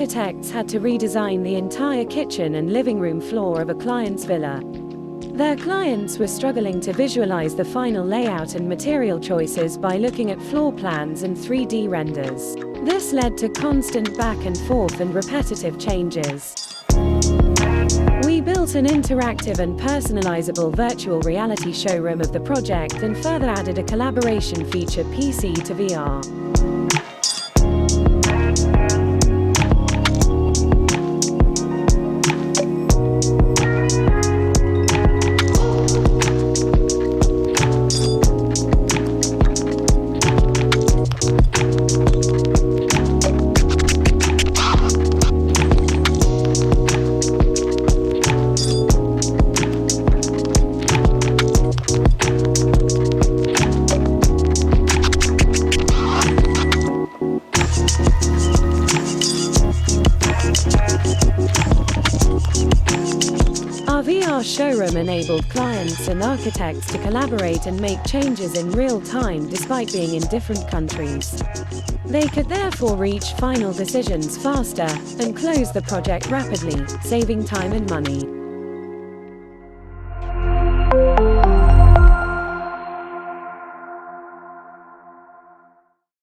architects had to redesign the entire kitchen and living room floor of a client's villa. Their clients were struggling to visualize the final layout and material choices by looking at floor plans and 3D renders. This led to constant back and forth and repetitive changes. We built an interactive and personalizable virtual reality showroom of the project and further added a collaboration feature PC to VR. Our VR showroom enabled clients and architects to collaborate and make changes in real time despite being in different countries. They could therefore reach final decisions faster and close the project rapidly, saving time and money.